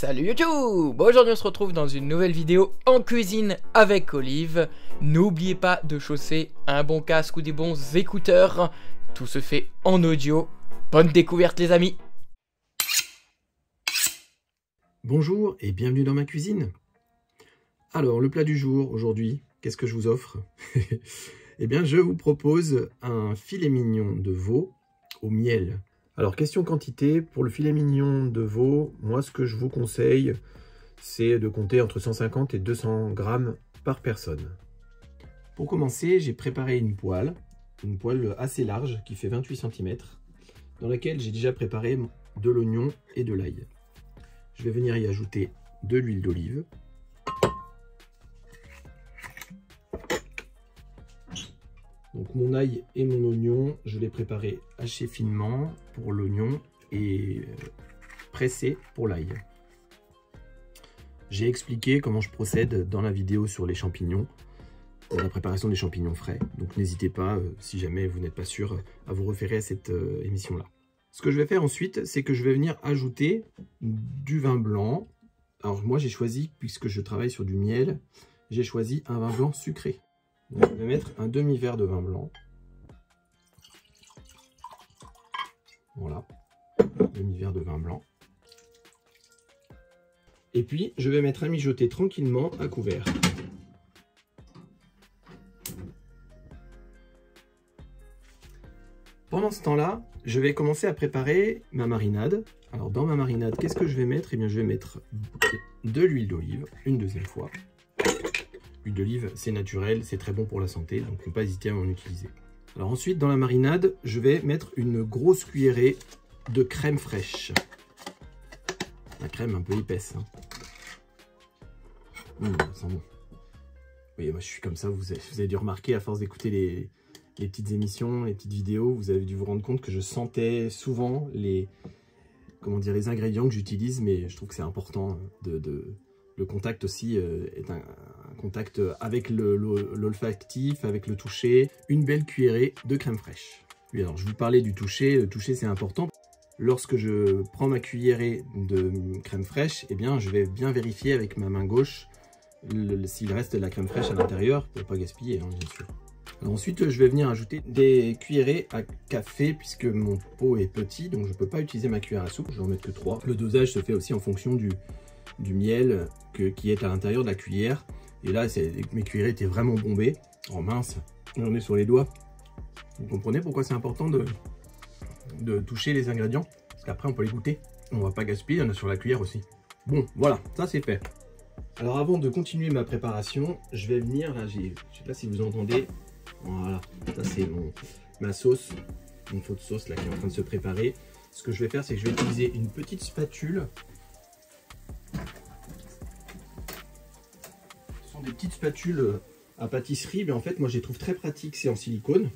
Salut YouTube! Aujourd'hui on se retrouve dans une nouvelle vidéo en cuisine avec Olive. N'oubliez pas de chausser un bon casque ou des bons écouteurs. Tout se fait en audio. Bonne découverte les amis! Bonjour et bienvenue dans ma cuisine. Alors le plat du jour aujourd'hui, qu'est-ce que je vous offre? Eh bien je vous propose un filet mignon de veau au miel. Alors question quantité, pour le filet mignon de veau, moi ce que je vous conseille, c'est de compter entre 150 et 200 grammes par personne. Pour commencer, j'ai préparé une poêle assez large qui fait 28 cm, dans laquelle j'ai déjà préparé de l'oignon et de l'ail. Je vais venir y ajouter de l'huile d'olive. Donc mon ail et mon oignon, je l'ai préparé haché finement pour l'oignon et pressé pour l'ail. J'ai expliqué comment je procède dans la vidéo sur les champignons, la préparation des champignons frais. Donc n'hésitez pas, si jamais vous n'êtes pas sûr, à vous référer à cette émission-là. Ce que je vais faire ensuite, c'est que je vais venir ajouter du vin blanc. Alors moi j'ai choisi, puisque je travaille sur du miel, j'ai choisi un vin blanc sucré. Donc, je vais mettre un demi-verre de vin blanc. Voilà, demi-verre de vin blanc. Et puis, je vais mettre à mijoter tranquillement à couvert. Pendant ce temps-là, je vais commencer à préparer ma marinade. Alors, dans ma marinade, qu'est-ce que je vais mettre? Eh bien, je vais mettre de l'huile d'olive, une deuxième fois. L'huile d'olive, c'est naturel, c'est très bon pour la santé, donc il ne faut pas hésiter à en utiliser. Alors ensuite, dans la marinade, je vais mettre une grosse cuillerée de crème fraîche. La crème un peu épaisse. Hein. Ça sent bon. Oui, moi je suis comme ça, vous avez dû remarquer à force d'écouter les petites émissions, les petites vidéos, vous avez dû vous rendre compte que je sentais souvent les ingrédients que j'utilise, mais je trouve que c'est important le contact aussi est un contact avec l'olfactif, avec le toucher. Une belle cuillerée de crème fraîche. Oui, alors je vous parlais du toucher. Le toucher, c'est important. Lorsque je prends ma cuillerée de crème fraîche, eh bien, je vais bien vérifier avec ma main gauche s'il reste de la crème fraîche à l'intérieur pour ne pas gaspiller, hein, bien sûr. Alors ensuite, je vais venir ajouter des cuillerées à café puisque mon pot est petit, donc je ne peux pas utiliser ma cuillère à soupe. Je vais en mettre que 3. Le dosage se fait aussi en fonction du miel qui est à l'intérieur de la cuillère. Et là, mes cuillerées étaient vraiment bombées. Oh mince, j'en ai sur les doigts. Vous comprenez pourquoi c'est important de toucher les ingrédients? Parce qu'après, on peut les goûter. On va pas gaspiller, il y en a sur la cuillère aussi. Bon, voilà, ça c'est fait. Alors avant de continuer ma préparation, je vais venir, là, je sais pas si vous entendez. Voilà, ça c'est ma sauce, mon pot de sauce là qui est en train de se préparer. Ce que je vais faire, c'est que je vais utiliser une petite spatule. Des petites spatules à pâtisserie, mais en fait moi je les trouve très pratiques, c'est en silicone.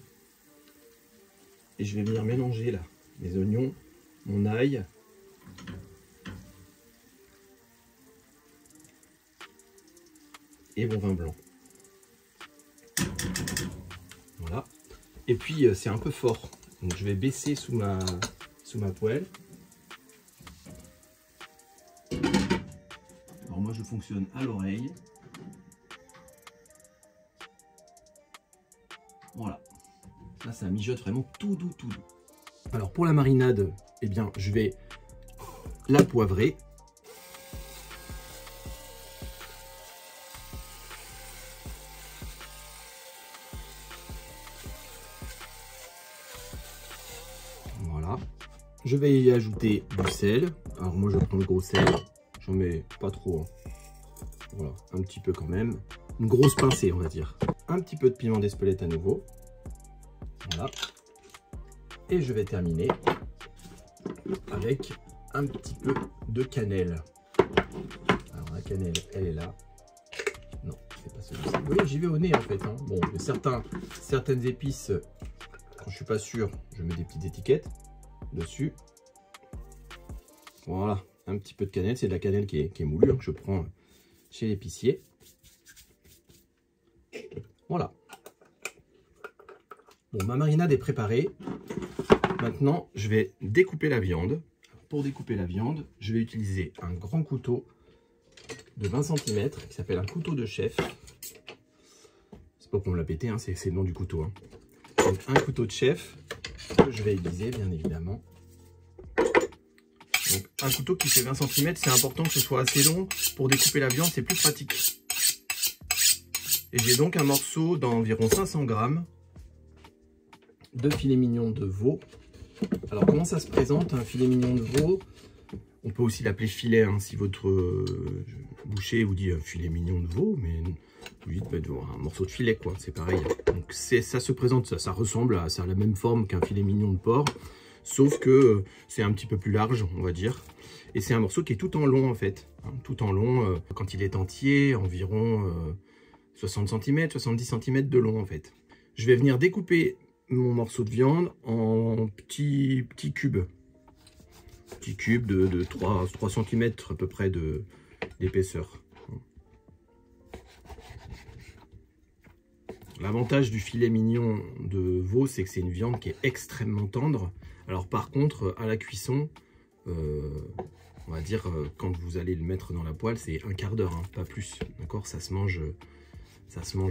Et je vais venir mélanger là mes oignons, mon ail, et mon vin blanc. Voilà. Et puis c'est un peu fort, donc je vais baisser sous ma poêle. Alors moi je fonctionne à l'oreille. Voilà, là ça mijote vraiment tout doux, tout doux. Alors pour la marinade, eh bien je vais la poivrer. Voilà, je vais y ajouter du sel. Alors moi je prends le gros sel, j'en mets pas trop. Hein. Voilà, un petit peu quand même. Une grosse pincée on va dire. Un petit peu de piment d'Espelette à nouveau. Voilà. Et je vais terminer avec un petit peu de cannelle. Alors la cannelle, elle est là. Non, c'est pas celui-ci. Oui, j'y vais au nez en fait. Hein. Bon, certaines épices, quand je suis pas sûr, je mets des petites étiquettes dessus. Voilà, un petit peu de cannelle. C'est de la cannelle qui est moulue, hein, que je prends chez l'épicier. Voilà. Bon, ma marinade est préparée. Maintenant, je vais découper la viande. pour découper la viande, je vais utiliser un grand couteau de 20 cm qui s'appelle un couteau de chef. C'est pas pour me la péter, hein, c'est le nom du couteau. Hein. Donc un couteau de chef que je vais aiguiser bien évidemment. Donc un couteau qui fait 20 cm, c'est important que ce soit assez long pour découper la viande, c'est plus pratique. Et j'ai donc un morceau d'environ 500 g de filet mignon de veau. Alors comment ça se présente un filet mignon de veau? On peut aussi l'appeler filet hein, si votre boucher vous dit filet mignon de veau, mais vous dites un morceau de filet quoi, c'est pareil. Donc ça se présente, ça ressemble à, ça a la même forme qu'un filet mignon de porc, sauf que c'est un petit peu plus large on va dire. Et c'est un morceau qui est tout en long en fait, hein, tout en long quand il est entier, environ 60 cm, 70 cm de long en fait. Je vais venir découper mon morceau de viande en petits cubes. Petits cubes de 3 cm à peu près d'épaisseur. L'avantage du filet mignon de veau, c'est que c'est une viande qui est extrêmement tendre. Alors par contre, à la cuisson, on va dire quand vous allez le mettre dans la poêle, c'est un quart d'heure, hein, pas plus. D'accord, ça se mange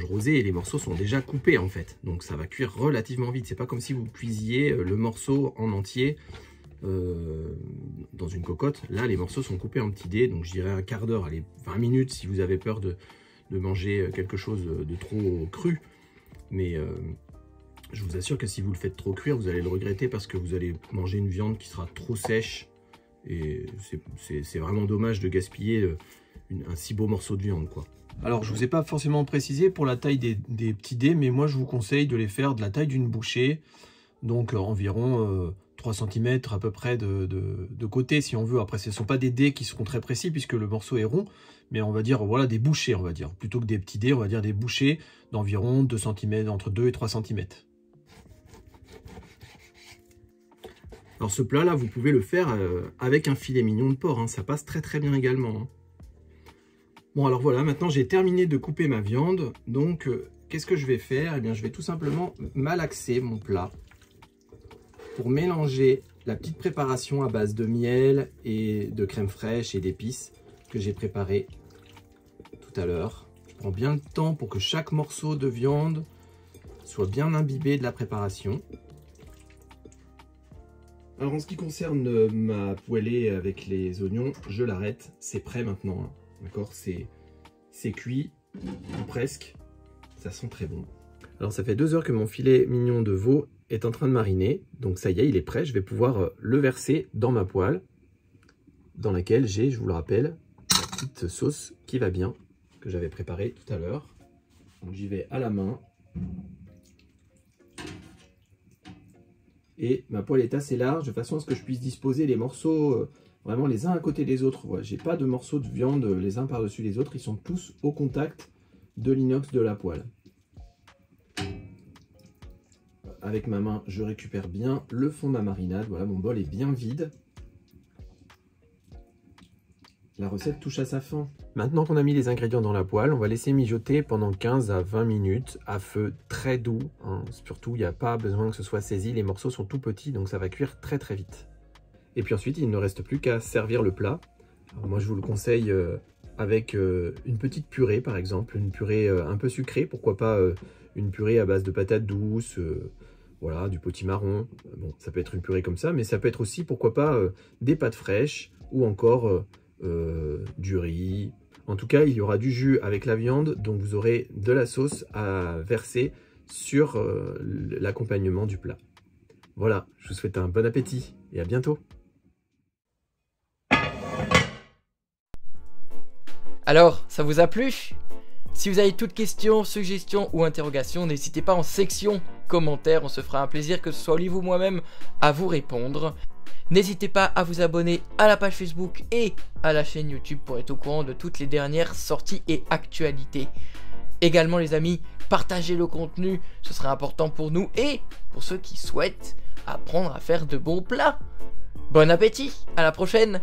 rosé et les morceaux sont déjà coupés en fait. Donc ça va cuire relativement vite. C'est pas comme si vous cuisiez le morceau en entier dans une cocotte. Là, les morceaux sont coupés en petits dés. Donc je dirais un quart d'heure, allez, 20 minutes si vous avez peur de manger quelque chose de trop cru. Mais je vous assure que si vous le faites trop cuire, vous allez le regretter parce que vous allez manger une viande qui sera trop sèche. Et c'est vraiment dommage de gaspiller un si beau morceau de viande, quoi. Alors, je ne vous ai pas forcément précisé pour la taille des petits dés, mais moi, je vous conseille de les faire de la taille d'une bouchée. Donc, environ 3 cm à peu près de côté, si on veut. Après, ce ne sont pas des dés qui seront très précis, puisque le morceau est rond. Mais on va dire, voilà, des bouchées, on va dire. Plutôt que des petits dés, on va dire des bouchées d'environ 2 cm, entre 2 et 3 cm. Alors, ce plat-là, vous pouvez le faire avec un filet mignon de porc. Hein. Ça passe très, très bien également. Hein. Bon, alors voilà, maintenant j'ai terminé de couper ma viande. Donc, qu'est-ce que je vais faire? Eh bien, je vais tout simplement malaxer mon plat pour mélanger la petite préparation à base de miel et de crème fraîche et d'épices que j'ai préparé tout à l'heure. Je prends bien le temps pour que chaque morceau de viande soit bien imbibé de la préparation. Alors, en ce qui concerne ma poêlée avec les oignons, je l'arrête. C'est prêt maintenant, hein. D'accord, c'est cuit, ou presque, ça sent très bon. Alors ça fait 2 heures que mon filet mignon de veau est en train de mariner, donc ça y est, il est prêt. Je vais pouvoir le verser dans ma poêle, dans laquelle j'ai, je vous le rappelle, la petite sauce qui va bien, que j'avais préparée tout à l'heure. Donc j'y vais à la main. Et ma poêle est assez large, de façon à ce que je puisse disposer les morceaux vraiment les uns à côté des autres. Voilà, j'ai pas de morceaux de viande les uns par-dessus les autres. Ils sont tous au contact de l'inox de la poêle. Avec ma main, je récupère bien le fond de ma marinade. Voilà, mon bol est bien vide. La recette touche à sa fin. Maintenant qu'on a mis les ingrédients dans la poêle, on va laisser mijoter pendant 15 à 20 minutes à feu très doux. Hein. Surtout, il n'y a pas besoin que ce soit saisi. Les morceaux sont tout petits, donc ça va cuire très très vite. Et puis ensuite, il ne reste plus qu'à servir le plat. Alors moi, je vous le conseille avec une petite purée, par exemple. Une purée un peu sucrée, pourquoi pas une purée à base de patates douces, voilà, du potimarron. Bon, ça peut être une purée comme ça, mais ça peut être aussi, pourquoi pas, des pâtes fraîches ou encore du riz. En tout cas, il y aura du jus avec la viande, donc vous aurez de la sauce à verser sur l'accompagnement du plat. Voilà, je vous souhaite un bon appétit et à bientôt. Alors, ça vous a plu? Si vous avez toutes questions, suggestions ou interrogations, n'hésitez pas en section commentaires, on se fera un plaisir, que ce soit Olive ou moi-même, à vous répondre. N'hésitez pas à vous abonner à la page Facebook et à la chaîne YouTube pour être au courant de toutes les dernières sorties et actualités. Également les amis, partagez le contenu, ce sera important pour nous et pour ceux qui souhaitent apprendre à faire de bons plats. Bon appétit, à la prochaine!